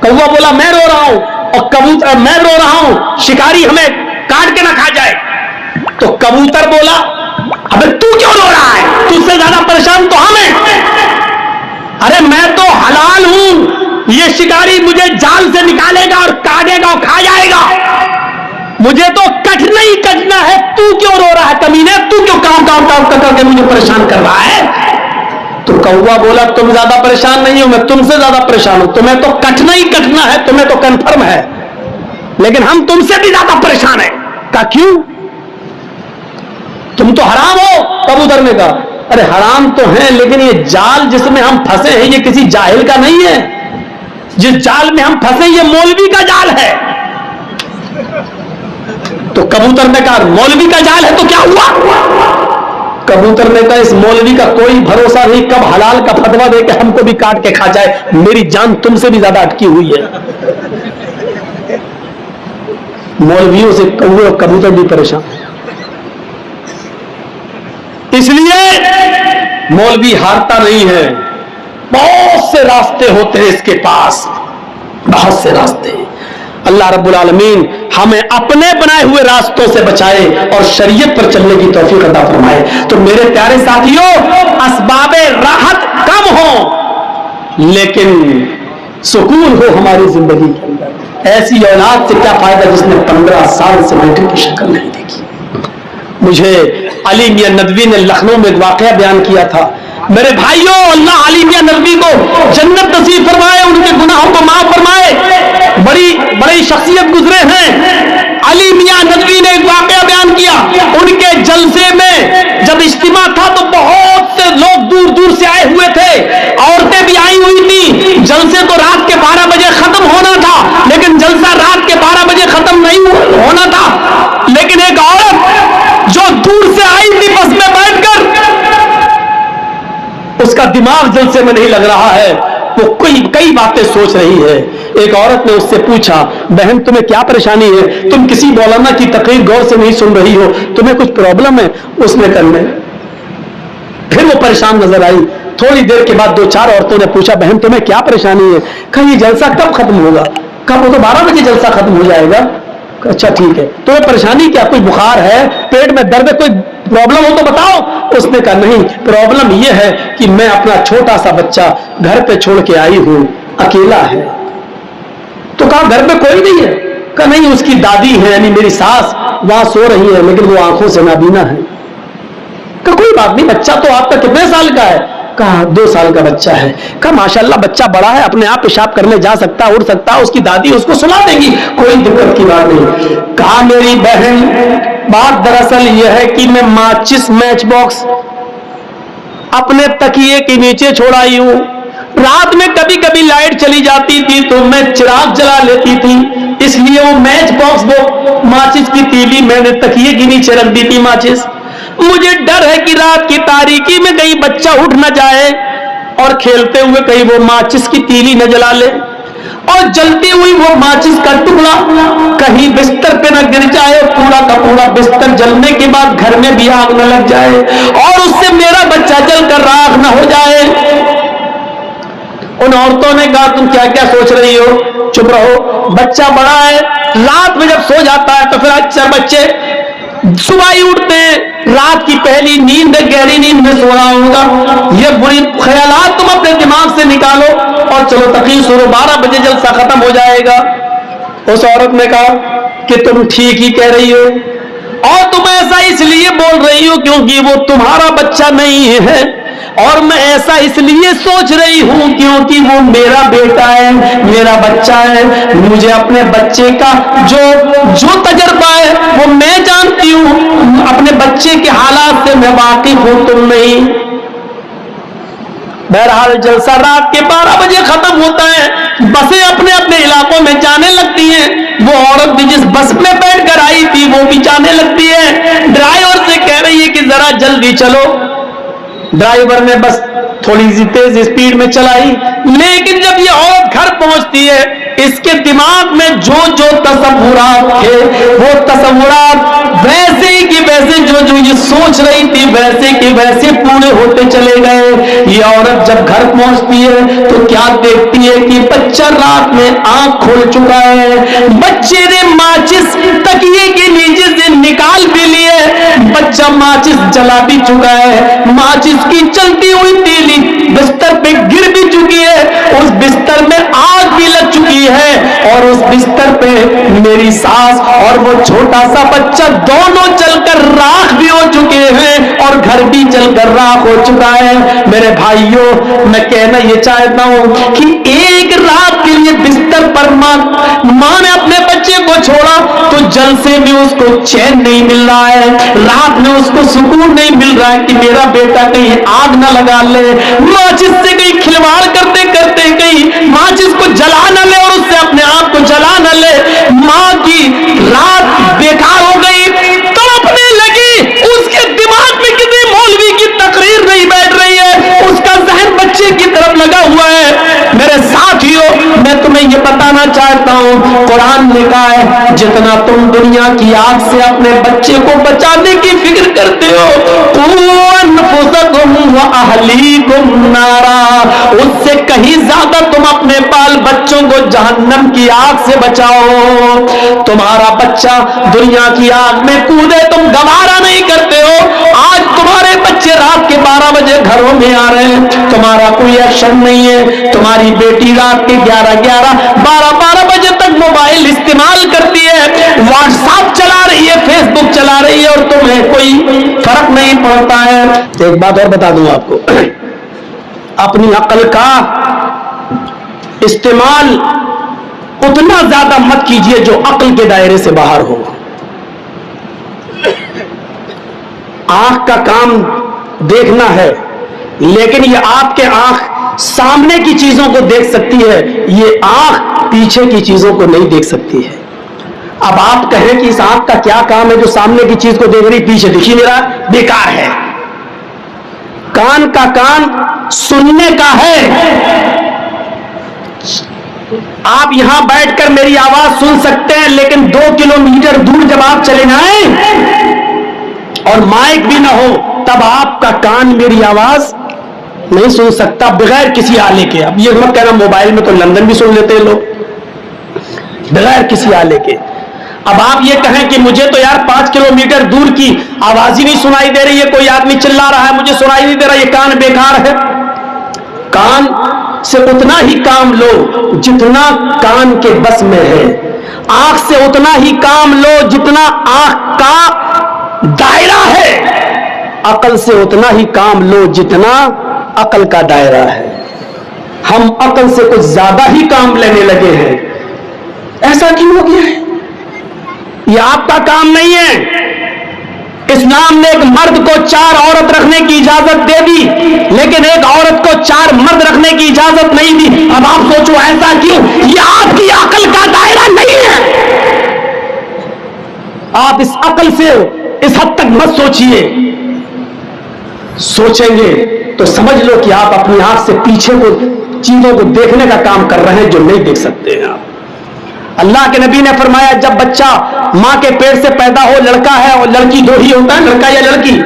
कौवा बोला मैं रो रहा हूं, और कबूतर मैं रो रहा हूं शिकारी हमें काट के ना खा जाए। तो कबूतर बोला अबे तू क्यों रो रहा है, तुझसे ज्यादा परेशान तो हम हैं। अरे मैं तो हलाल हूं, ये शिकारी मुझे जाल से निकालेगा और काटेगा और खा जाएगा, मुझे तो कटना ही कटना है, तू क्यों रो रहा है कमीने, तू क्यों काम काम काम करके मुझे परेशान कर रहा है। तो कौवा बोला तुम ज्यादा परेशान नहीं हो, मैं तुमसे ज्यादा परेशान हूं, तुम्हें तो कटना ही कटना है, तुम्हें तो कन्फर्म है, लेकिन हम तुमसे भी ज्यादा परेशान हैं। कहा क्यों, तुम तो हराम हो। कबूतर ने कहा अरे हराम तो है, लेकिन ये जाल जिसमें हम फंसे हैं ये किसी जाहिल का नहीं है, जिस जाल में हम फंसे ये मौलवी का जाल है। तो कबूतर ने कहा मौलवी का जाल है तो क्या हुआ। कबूतर ने कहा इस मौलवी का कोई भरोसा नहीं, कब हलाल का फतवा देकर हमको भी काट के खा जाए, मेरी जान तुमसे भी ज्यादा अटकी हुई है। मौलवियों से कौवे और कबूतर भी परेशान है, इसलिए मौलवी हारता नहीं है। बहुत से रास्ते होते हैं इसके पास, बहुत से रास्ते। अल्लाह रब्बुल आलमीन हमें अपने बनाए हुए रास्तों से बचाए और शरीयत पर चलने की तौफीक अता फरमाए। तो मेरे प्यारे साथियों, असबाबे राहत कम हो लेकिन सुकून हो हमारी जिंदगी के अंदर। ऐसी औलाद से क्या फायदा जिसने 15 साल से बेटे की शक्ल नहीं देखी। मुझे अली मियां नदवी ने लखनऊ में एक वाकया बयान किया था। मेरे भाइयों, अल्लाह अली मियां नदवी को जन्नत नसीब फरमाए, उनके गुनाहों को माफ फरमाए। बड़ी शख्सियत गुजरे हैं। अली मियां नदवी ने एक वाकया बयान किया। उनके जलसे में जब इज्तिमा था तो बहुत से लोग दूर दूर से आए हुए थे, औरतें भी आई हुई थी। जलसे तो रात के 12 बजे खत्म होना था, लेकिन जलसा रात के 12 बजे खत्म नहीं होना था। लेकिन एक औरत जो दूर से आई थी बस में बैठकर, उसका दिमाग जलसे में नहीं लग रहा है, वो कई बातें सोच रही है। एक औरत ने उससे पूछा बहन तुम्हें क्या परेशानी है, तुम किसी मौलाना की तकरीर गौर से नहीं सुन रही हो, तुम्हें कुछ प्रॉब्लम है। उसने करने फिर वो परेशान नजर आई। थोड़ी देर के बाद 2-4 औरतों ने पूछा बहन तुम्हें क्या परेशानी है। कहा ये जलसा कब खत्म होगा। कहा वो तो 12 बजे जलसा खत्म हो जाएगा। अच्छा ठीक है, तुम्हें परेशानी क्या, कोई बुखार है, पेट में दर्द है, कोई प्रॉब्लम हो तो बताओ। उसने कहा नहीं, प्रॉब्लम यह है कि मैं अपना छोटा सा बच्चा घर पे छोड़ के आई हूं, अकेला है। तो कहा घर पे कोई नहीं है। कहा नहीं, उसकी दादी है यानी मेरी सास वहां सो रही है, लेकिन वो आंखों से नाबीना है। कहा कोई बात नहीं, बच्चा तो आपका कितने साल का है। कहा 2 साल का बच्चा है। कहा माशाल्लाह बच्चा बड़ा है, अपने आप पेशाब करने जा सकता, उड़ सकता, उसकी दादी उसको सुला देगी, कोई दिक्कत की बात नहीं। कहा मेरी बहन बात दरअसल यह है कि मैं माचिस मैच बॉक्स अपने तकिए के नीचे छोड़ आई हूं, رات میں کبھی کبھی لائٹ چلی جاتی تھی تو میں چراغ جلا لیتی تھی، اس لیے وہ میچ باکس، وہ ماچس کی تیلی میں نے تکیے کے نیچے رکھ دی تھی ماچس۔ مجھے ڈر ہے کہ رات کی تاریکی میں کہیں بچہ اٹھ نہ جائے اور کھیلتے ہوئے کہیں وہ ماچس کی تیلی نہ جلا لے، اور جلتی ہوئی وہ ماچس کا ٹکڑا کہیں بستر پہ نہ گر جائے، پورا کا پورا بستر جلنے کے بعد گھر میں بھی آگ نہ لگ جائے اور اس سے میرا بچہ جل کر راکھ نہ ہو جائے۔ ان عورتوں نے کہا تم کیا کیا سوچ رہی ہو، چپ رہو، بچہ بڑا ہے، رات میں جب سو جاتا ہے تو پھر اکثر بچے صبح ہی اٹھتے ہیں، رات کی پہلی نیند ہے، گہری نیند میں سو رہا ہوگا، یہ بری خیالات تم اپنے دماغ سے نکالو اور چلو تقریر شروع، 12 بجے جلسہ ختم ہو جائے گا۔ اس عورت نے کہا کہ تم ٹھیک ہی کہہ رہی ہو، اور تم ایسا اس لیے بول رہی ہو کیونکہ وہ تمہارا بچہ نہیں ہے، اور میں ایسا اس لیے سوچ رہی ہوں کیونکہ وہ میرا بیٹا ہے، میرا بچہ ہے، مجھے اپنے بچے کا جو تجربہ ہے وہ میں جانتی ہوں، اپنے بچے کے حالات سے میں واقف ہوں، تم نہیں۔ بہرحال جلسہ رات کے 12 بجے ختم ہوتا ہے، بسیں اپنے اپنے علاقوں میں جانے لگتی ہیں، وہ عورت بھی جس بس میں بیٹھ کر آئی تھی وہ بھی جانے لگتی ہے، ڈرائیور سے کہہ رہی ہے کہ ذرا جلدی چلو۔ ڈرائیور نے بس تھوڑی سی تیز اسپیڈ میں چلائی، لیکن جب یہ عورت گھر پہنچتی ہے اس کے دماغ میں جو تصورات تھے وہ تصورات ویسے ہی کہ ویسے جو یہ سوچ رہی تھی ویسے کہ ویسے پورے ہوتے چلے گئے۔ یہ عورت جب گھر پہنچتی ہے تو کیا دیکھتی ہے کہ بچہ رات میں آنکھ کھول چکا ہے، بچے نے ماچس تکیے کے نیچے سے نکال بھی لیے، بچہ ماچس جلا بھی چکا ہے، ماچس کی چلتی ہوئی تیلی بستر پہ گر بھی چکی ہے، اس بستر میں آگ بھی لگ چکی ہے، اور اس بستر پہ میری ساس اور وہ چھوٹا سا بچہ دونوں چل کر راکھ بھی ہو چکے ہیں، اور گھر بھی چل کر راکھ ہو چکا ہے۔ میرے بھائیوں، میں کہنا یہ چاہتا ہوں کہ ایک رات کے لیے بستر پر ماں نے اپنے بچے کو چھوڑا تو جل سے بھی اس کو چین نہیں مل رہا ہے، رات میں اس کو سکون نہیں مل رہا ہے کہ میرا بیٹا کہیں آگ نہ لگا لے، ماچس سے کہیں کھلواڑ کرتے کرتے کہیں ماچس کو جلا نہ لے اور اس سے اپنے آپ کو جلا نہ لے۔ ماں کی رات بیکار ہو گئی، تڑپنے لگی، اس کے دماغ میں کسی مولوی کی تقریر نہیں بیٹھ رہی ہے، اس کا ذہن بچے کی طرف لگا ہوا ہے۔ میرے ساتھیوں، میں تمہیں یہ بتانا چاہتا ہوں، قرآن نے کہا ہے جتنا تم دنیا کی آگ سے اپنے بچے کو بچانے کی فکر کرتے ہو، قُوْا أَنفُسَكُمْ وَأَهْلِيكُمْ نَارًا، اس سے کہیں زیادہ تم اپنے بال بچوں کو جہنم کی آگ سے بچاؤ۔ تمہارا بچہ دنیا کی آگ میں کودے تم گوارا نہیں کرتے ہو، آج تمہارے بچے رات کے 12 بجے گھروں میں آ رہے ہیں، تمہارا کوئی ایکشن نہیں ہے، تمہاری بیٹی رات کے 12 بجے تک موبائل استعمال کرتی ہے، واٹس ایپ چلا رہی ہے، فیس بک چلا رہی ہے، اور تمہیں کوئی فرق نہیں پڑتا ہے۔ ایک بات اور بتا دوں آپ کو، اپنی عقل کا استعمال اتنا زیادہ مت کیجئے جو عقل کے دائرے سے باہر ہو۔ آنکھ کا کام دیکھنا ہے، لیکن یہ آپ کے آنکھ سامنے کی چیزوں کو دیکھ سکتی ہے، یہ آنکھ پیچھے کی چیزوں کو نہیں دیکھ سکتی ہے۔ اب آپ کہیں کہ اس آنکھ کا کیا کام ہے جو سامنے کی چیز کو دیکھ رہی، پیچھے دکھی میرا بیکار ہے۔ کان کا کام سننے کا ہے، آپ یہاں بیٹھ کر میری آواز سن سکتے ہیں، لیکن 2 کلومیٹر دور جب آپ چلے جائیں اور مائک بھی نہ ہو تب آپ کا کان میری آواز نہیں سن سکتا بغیر کسی آلے کے۔ اب یہ مت کہنا موبائل میں تو لندن بھی سن لیتے ہیں لوگ بغیر کسی آلے کے۔ اب آپ یہ کہیں کہ مجھے تو یار 5 کلومیٹر دور کی آواز ہی نہیں سنائی دے رہی ہے، کوئی آدمی چلا رہا ہے مجھے سنائی نہیں دے رہا، یہ کان بیکار ہے۔ کان سے اتنا ہی کام لو جتنا کان کے بس میں ہے، آنکھ سے اتنا ہی کام لو جتنا آنکھ کا دائرہ ہے، عقل سے اتنا ہی کام لو جتنا عقل کا دائرہ ہے۔ ہم عقل سے کچھ زیادہ ہی کام لینے لگے ہیں، ایسا کیوں ہو گیا ہے؟ یہ آپ کا کام نہیں ہے۔ اسلام نے ایک مرد کو 4 عورت رکھنے کی اجازت دے دی، لیکن ایک عورت کو 4 مرد رکھنے کی اجازت نہیں دی. اب آپ سوچو ایسا کیوں؟ یہ آپ کی عقل کا دائرہ نہیں ہے. آپ اس عقل سے اس حد تک مت سوچئے. سوچیں گے تو سمجھ لو کہ آپ اپنی آنکھ سے پیچھے کو چیزوں کو دیکھنے کا کام کر رہے ہیں جو نہیں دیکھ سکتے ہیں آپ. اللہ کے نبی نے فرمایا جب بچہ ماں کے پیٹ سے پیدا ہو، لڑکا ہے اور لڑکی دو ہی ہوتا ہے، لڑکا یا لڑکی،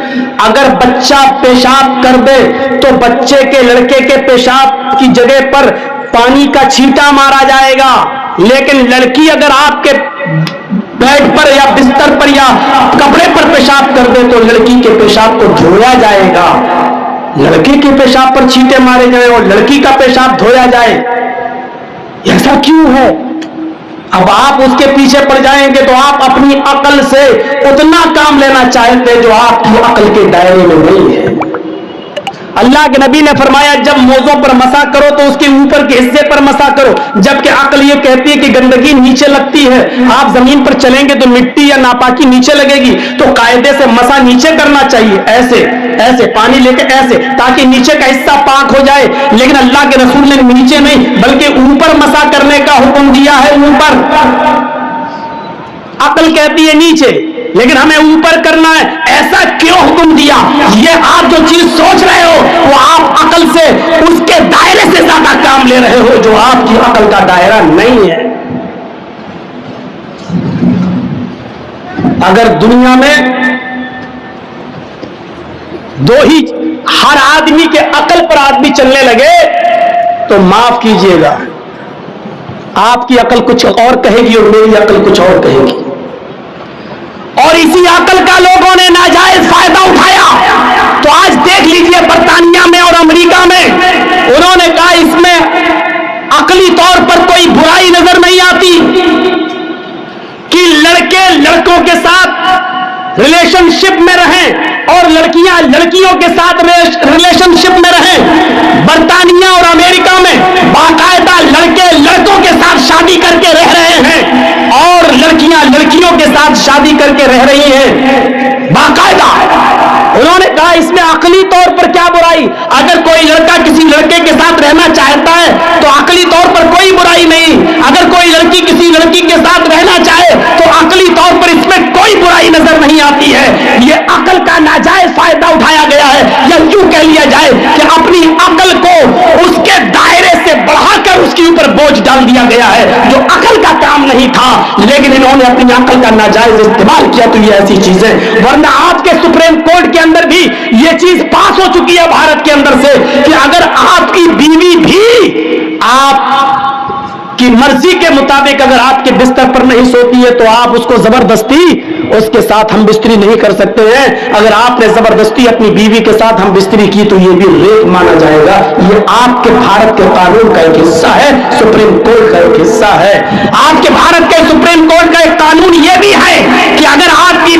اگر بچہ پیشاب کر دے تو بچے کے لڑکے کے پیشاب کی جگہ پر پانی کا چھینٹا مارا جائے گا، لیکن لڑکی اگر آپ کے بیڈ پر یا بستر پر یا کپڑے پر پیشاب کر دے تو لڑکی کے پیشاب کو دھویا جائے گا. لڑکے کے پیشاب پر چھینٹے مارے جائیں اور لڑکی کا پیشاب دھویا جائے. ایسا کیوں ہے؟ اب آپ اس کے پیچھے پڑ جائیں گے تو آپ اپنی عقل سے اتنا کام لینا چاہتے جو آپ کی عقل کے دائرے میں نہیں ہے. اللہ کے نبی نے فرمایا جب موزوں پر مسح کرو تو اس کے اوپر کے حصے پر مسح کرو، جبکہ عقل یہ کہتی ہے کہ گندگی نیچے لگتی ہے. آپ زمین پر چلیں گے تو مٹی یا ناپاکی نیچے لگے گی، تو قاعدے سے مسح نیچے کرنا چاہیے، ایسے ایسے پانی لے کے ایسے، تاکہ نیچے کا حصہ پاک ہو جائے. لیکن اللہ کے رسول نے نیچے نہیں بلکہ اوپر مسح کرنے کا حکم دیا ہے. اوپر عقل کہتی ہے نیچے، لیکن ہمیں اوپر کرنا ہے. ایسا کیوں حکم دیا؟ یہ آپ جو چیز سوچ رہے ہو وہ آپ عقل سے اس کے دائرے سے زیادہ کام لے رہے ہو جو آپ کی عقل کا دائرہ نہیں ہے. اگر دنیا میں دو ہی ہر آدمی کے عقل پر آدمی چلنے لگے تو معاف کیجئے گا آپ کی عقل کچھ اور کہے گی اور میری عقل کچھ اور کہے گی. اور اسی عقل کا لوگوں نے ناجائز فائدہ اٹھایا. تو آج دیکھ لیجئے برطانیہ میں اور امریکہ میں انہوں نے کہا اس میں عقلی طور پر کوئی برائی نظر نہیں آتی کہ لڑکے لڑکوں کے ساتھ ریلیشن شپ میں رہیں اور لڑکیاں لڑکیوں کے ساتھ ریلیشن شپ میں رہیں. برطانیہ اور امریکہ میں باقاعدہ لڑکے لڑکوں کے ساتھ شادی کر کے رہ رہے ہیں اور لڑکیاں لڑکیوں کے ساتھ شادی کر کے رہ رہی ہیں باقاعدہ. انہوں نے کہا اس میں عقلی طور پر کیا برائی؟ اگر کوئی لڑکا کسی لڑکے کے ساتھ رہنا چاہتا ہے تو عقلی طور پر کوئی برائی نہیں. اگر کوئی لڑکی کسی لڑکی کے ساتھ رہنا چاہے تو عقلی طور پر اس میں کوئی برائی نظر نہیں آتی ہے. یہ عقل کا ناجائز فائدہ اٹھایا گیا ہے، یا یوں کہہ لیا جائے کہ اپنی عقل کو اس کے دائرے سے بڑھا کر اس کے اوپر بوجھ ڈال دیا گیا ہے جو عقل کا کام نہیں تھا، لیکن انہوں نے اپنی عقل کا ناجائز استعمال کیا. تو یہ ایسی چیزیں، ورنہ آپ کے سپریم کورٹ کے اندر بھی یہ چیز پاس ہو چکی ہے بھارت کے اندر سے کہ اگر آپ کی بیوی بھی آپ کی مرضی کے مطابق اگر آپ کے بستر پر نہیں سوتی ہے تو آپ اس کو زبردستی اس کے ساتھ ہم بستری نہیں کر سکتے ہیں. اگر آپ نے زبردستی اپنی بیوی کے ساتھ ہم بستری کی تو یہ بھی ریپ مانا جائے گا. یہ آپ کے بھارت کے قانون کا ایک حصہ ہے، سپریم کورٹ کا ایک حصہ ہے. آپ کے بھارت کے سپریم کورٹ کا ایک قانون یہ بھی ہے کہ اگر آپ کی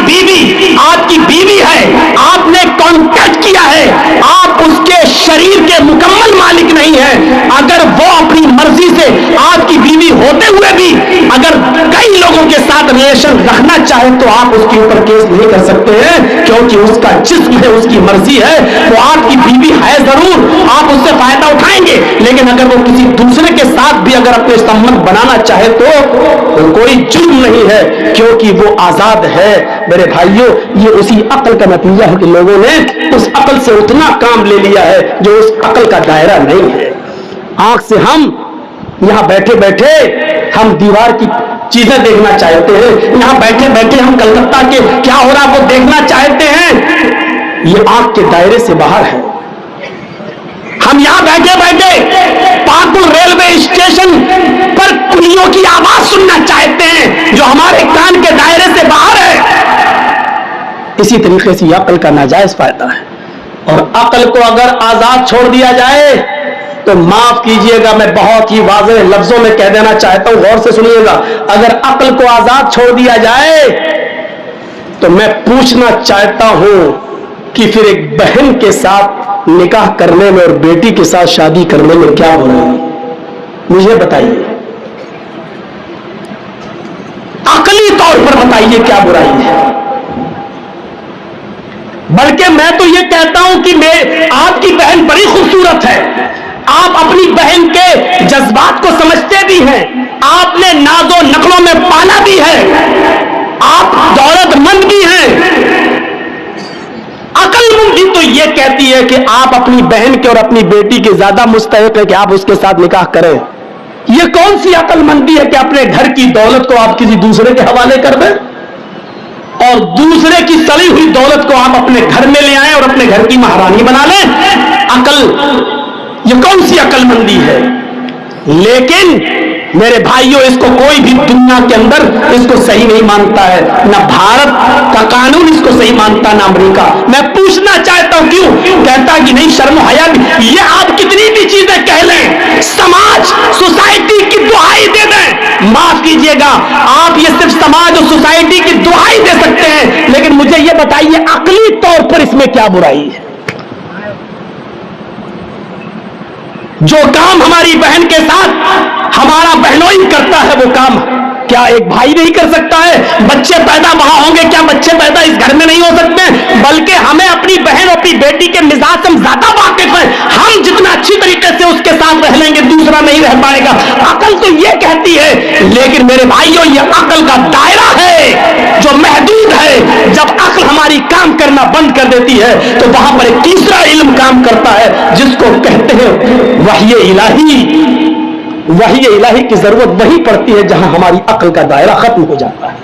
بیوی ہے، آپ نے کانٹیکٹ کیا ہے، آپ اس کے شریر کے مکمل مالک نہیں ہیں، اگر وہ اپنی مرضی سے آپ کی بیوی ہوتے ہوئے بھی اگر کئی لوگوں کے ساتھ ریلیشن رکھنا چاہے تو آپ اس کے اوپر کیس نہیں کر سکتے ہیں کیونکہ اس کا جسم ہے، اس کی مرضی ہے. تو آپ کی بیوی ہے ضرور، آپ اس سے فائدہ اٹھائیں گے، لیکن اگر وہ کسی دوسرے کے ساتھ بھی اگر اپنے سمبند بنانا چاہے تو کوئی جرم نہیں ہے کیونکہ وہ آزاد ہے. میرے بھائیوں، یہ اسی عقل کا نتیجہ ہے کہ لوگوں نے اس عقل سے اتنا کام لے لیا ہے جو اس عقل کا دائرہ نہیں ہے. آنکھ سے ہم یہاں بیٹھے بیٹھے ہم دیوار کی چیزیں دیکھنا چاہتے ہیں، یہاں بیٹھے بیٹھے ہم کلکتہ کے کیا ہو رہا وہ دیکھنا چاہتے ہیں. یہ آنکھ کے دائرے سے باہر ہے. ہم یہاں بیٹھے بیٹھے پاکپور ریلوے اسٹیشن پر کلیوں کی آواز سننا چاہتے ہیں جو ہمارے کان کے دائرے سے باہر ہے. اسی طریقے سے یہ عقل کا ناجائز فائدہ ہے. اور عقل کو اگر آزاد چھوڑ دیا جائے تو معاف کیجئے گا، میں بہت ہی واضح لفظوں میں کہہ دینا چاہتا ہوں، غور سے سنیے گا. اگر عقل کو آزاد چھوڑ دیا جائے تو میں پوچھنا چاہتا ہوں کہ پھر ایک بہن کے ساتھ نکاح کرنے میں اور بیٹی کے ساتھ شادی کرنے میں کیا ہو رہا ہے؟ مجھے بتائیے، عقلی طور پر بتائیے کیا برائی ہے. بلکہ میں تو یہ کہتا ہوں کہ آپ کی بہن بڑی خوبصورت ہے، जज्बात को समझते भी हैं, आपने नाजो नखलों में पाला भी है, आप दौलतमंद भी हैं। अक्लमंदी तो ये कहती है कि आप अपनी बहन के और अपनी बेटी के ज्यादा मुस्तहिक है कि आप उसके साथ निकाह करें। ये कौन सी अक्लमंदी है कि अपने घर की दौलत को आप किसी दूसरे के हवाले कर दें और दूसरे की सड़ी हुई दौलत को आप अपने घर में ले आए और अपने घर की महारानी बना लें? ये कौन सी अक्लमंदी है? लेकिन मेरे भाइयों, इसको कोई भी दुनिया के अंदर इसको सही नहीं मानता है। ना भारत का कानून इसको सही मानता, ना अमेरिका। मैं पूछना चाहता हूं क्यों? कहता कि नहीं, शर्म हया। ये आप कितनी भी चीजें कह लें, समाज सोसाइटी की दुहाई दे दें, माफ कीजिएगा, आप ये सिर्फ समाज और सोसाइटी की दुहाई दे सकते हैं, लेकिन मुझे ये बताइए अकली तौर पर इसमें क्या बुराई है? जो काम हमारी बहन के साथ हमारा बहनोई करता है, वो काम क्या एक भाई नहीं कर सकता है? बच्चे पैदा वहां होंगे, क्या बच्चे पैदा इस घर में नहीं हो सकते? बल्कि हमें अपनी बहन और अपनी बेटी के मिजाज से हम ज्यादा वाकिफ हैं। हम जितना अच्छी तरीके से उसके साथ रह लेंगे, दूसरा नहीं रह पाएगा। अकल तो ये कहती है, लेकिन मेरे भाइयों, ये अकल का दायरा है जो महदूद है। जब अकल हमारी काम करना बंद कर देती है, तो वहां पर एक तीसरा इल्म काम करता है, जिसको कहते हैं वही इलाही। वही इलाही की जरूरत वही पड़ती है जहां हमारी अक्ल का दायरा खत्म हो जाता है।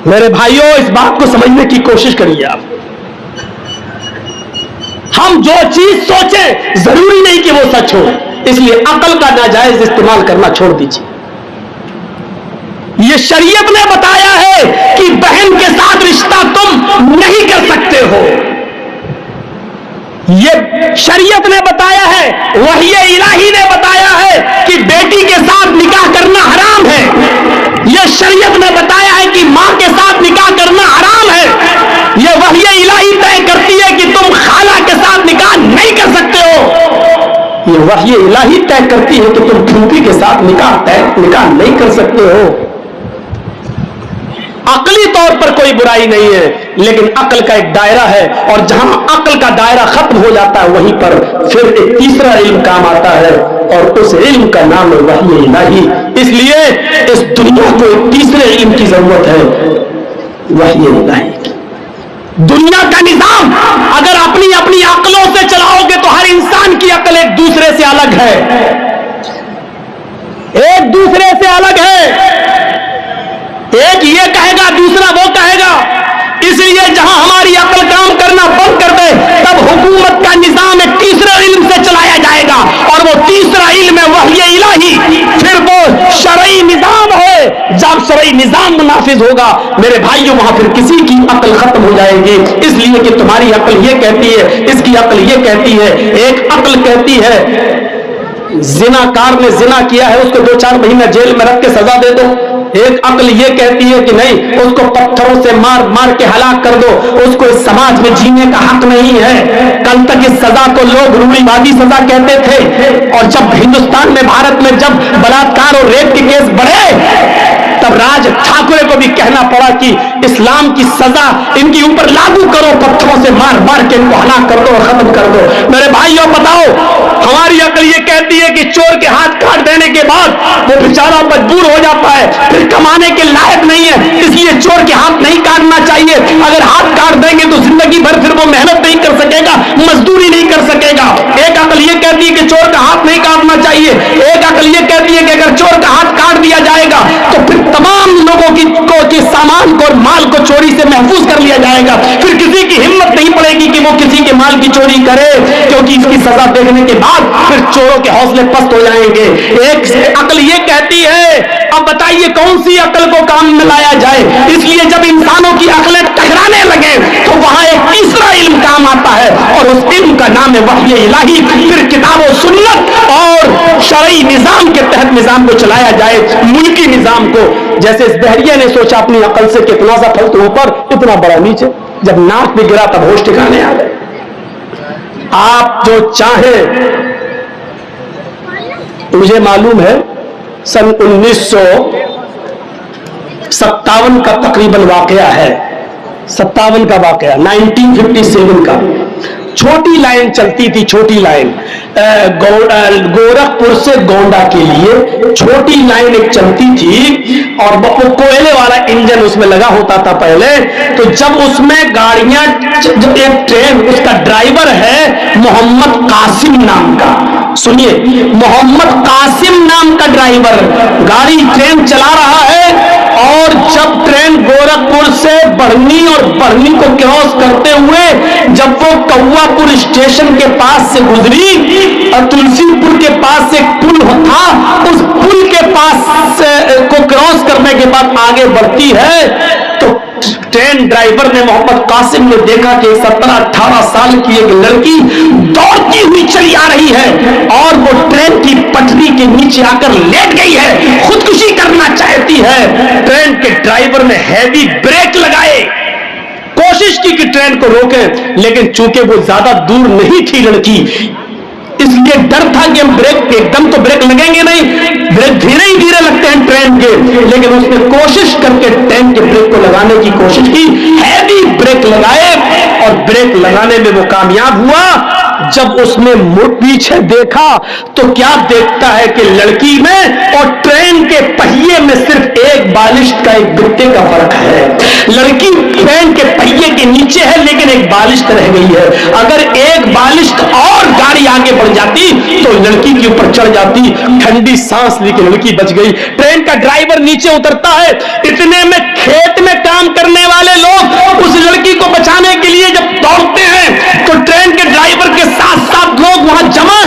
मेरे भाइयों, इस बात को समझने की कोशिश करिए आप। हम जो चीज सोचें जरूरी नहीं कि वो सच हो, इसलिए अक्ल का नाजायज इस्तेमाल करना छोड़ दीजिए। ये शरीयत ने बताया है कि बहन के साथ रिश्ता तुम नहीं कर सकते हो। ये शरीयत ने बताया है, वही इलाही ने बताया है कि बेटी के साथ निकाह करना हराम है। ये शरीयत ने बताया है कि मां के साथ निकाह करना हराम है। ये वही इलाही तय करती है कि तुम खाला के साथ निकाह नहीं कर सकते हो। ये वही इलाही तय करती है कि तुम फूफी के साथ निकाह नहीं कर सकते हो। अकली तौर पर कोई बुराई नहीं है, लेकिन अकल का एक दायरा है, और जहां अकल का दायरा खत्म हो जाता है, वहीं पर फिर एक तीसरा इल्म काम आता है, और उस इल्म का नाम है वही इलाही। इसलिए इस दुनिया को एक तीसरे इल्म की जरूरत है, वही इलाही की। दुनिया का निजाम अगर अपनी अपनी अकलों से चलाओगे तो हर इंसान की अकल एक दूसरे से अलग है, एक दूसरे से अलग है। एक ये कहेगा, दूसरा वो कहेगा। इसलिए जहां हमारी अकल काम करना बंद कर दे, तब हुकूमत का निजाम एक तीसरे इल्म से चलाया जाएगा, और वो तीसरा इल्म है वही इलाही। फिर वो शरई निजाम है। जब शरई निजाम मुनाफिज होगा, मेरे भाइयों, वहां फिर किसी की अकल खत्म हो जाएगी। इसलिए कि तुम्हारी अकल ये कहती है, इसकी अकल ये कहती है। एक अकल कहती है जिनाकार ने जिना किया है, उसको 2-4 महीने जेल में रख के सजा दे दो। एक अक्ल ये कहती है कि नहीं, उसको पत्थरों से मार मार के हलाक कर दो, उसको इस समाज में जीने का हक नहीं है। कल तक इस सजा को लोग रूढ़िवादी सजा कहते थे, और जब हिंदुस्तान में, भारत में जब बलात्कार और रेप के केस बढ़े, तब राज ठाकुरे को भी कहना पड़ा कि इस्लाम की सजा इनके ऊपर लागू करो, पत्थरों से मार मार के इनको हलाक कर दो और खत्म कर दो। मेरे भाइयों, बताओ, हमारी अकल ये कहती है कि चोर के हाथ काट देने के बाद वो बेचारा मजबूर हो जाता है, फिर कमाने के लायक नहीं है, इसलिए चोर के हाथ नहीं काटना चाहिए। अगर हाथ काट देंगे तो जिंदगी भर फिर वो मेहनत नहीं कर सकेगा, मजदूरी नहीं कर सकेगा। एक अकल ये कहती है कि चोर का हाथ नहीं काटना चाहिए। एक अकल ये कहती है कि अगर चोर का हाथ काट दिया जाएगा तो फिर तमाम लोगों के सामान को और माल को चोरी से महफूज कर लिया जाएगा। फिर किसी की हिम्मत नहीं पड़ेगी कि वो किसी के माल की चोरी करे, क्योंकि इसकी सजा देखने के बाद फिर चोरों के हौसले पस्त हो जाएंगे। एक अकल ये कहती है, अब बताइए कौन सी अकल को काम में लाया जाए। इसलिए जब इंसानों की अकलें टकराने लगे तो वहां एक तीसरा इल्म काम आता है, और उस इल्म का नाम है वही इलाही। फिर किताब और सुन्नत और शरई निजाम के तहत निजाम को चलाया जाए, मुल्की निजाम को। जैसे इस बहरिया ने सोचा अपनी अकल से कितना सा फल तो ऊपर, इतना बड़ा नीचे। जब नाक पे गिरा तब होश ठिकाने आ गए। आप जो चाहें, मुझे मालूम है सन 1957 का तकरीबन वाकया है, 57 का वाकया, 1957 का। छोटी लाइन चलती थी, छोटी लाइन गोरखपुर से गोंडा के लिए छोटी लाइन एक चलती थी और वो कोयले वाला इंजन उसमें लगा होता था पहले। तो जब उसमें गाड़ियां, एक ट्रेन, उसका ड्राइवर है मोहम्मद कासिम नाम का, सुनिए, मोहम्मद कासिम नाम का ड्राइवर गाड़ी ट्रेन चला रहा है। और जब ट्रेन गोरखपुर से बढ़नी और बढ़नी को क्रॉस करते हुए जब वो कौवापुर स्टेशन के पास से गुजरी और तुलसीपुर के पास एक पुल था, उस पुल के पास को क्रॉस करने के बाद आगे बढ़ती है तो ट्रेन ड्राइवर ने, मोहम्मद कासिम ने देखा कि 17-18 साल की एक लड़की दौड़ती हुई चली आ रही है और वो ट्रेन की पटरी के नीचे आकर लेट गई है, खुदकुशी करना चाहती है। ट्रेन के ड्राइवर ने हैवी ब्रेक लगाए, कोशिश की कि ट्रेन को रोके, लेकिन चूंकि वो ज्यादा दूर नहीं थी लड़की, इसलिए डर था कि हम ब्रेक, एकदम तो ब्रेक लगेंगे नहीं, ब्रेक धीरे ही धीरे लगते हैं ट्रेन के, लेकिन उसने कोशिश करके ट्रेन के ब्रेक को लगाने की कोशिश की, हैवी ब्रेक लगाए और ब्रेक लगाने में वो कामयाब हुआ। जब उसने मुड़ पीछे देखा तो क्या देखता है कि लड़की में और ट्रेन के पहिए में सिर्फ एक बालिश्त का, एक बित्ते का फर्क है। लड़की ट्रेन के पहिए के नीचे है लेकिन एक बालिश्त रह गई है। अगर एक बालिश्त और गाड़ी आगे बढ़ जाती तो लड़की के ऊपर चढ़ जाती। ठंडी सांस लेके लड़की बच गई। ट्रेन का ड्राइवर नीचे उतरता है, इतने में खेत में काम करने वाले लोग उस लड़की को बचाने के लिए जब दौड़ते हैं तो ट्रेन के ड्राइवर के साथ साथ लोग वहां जमा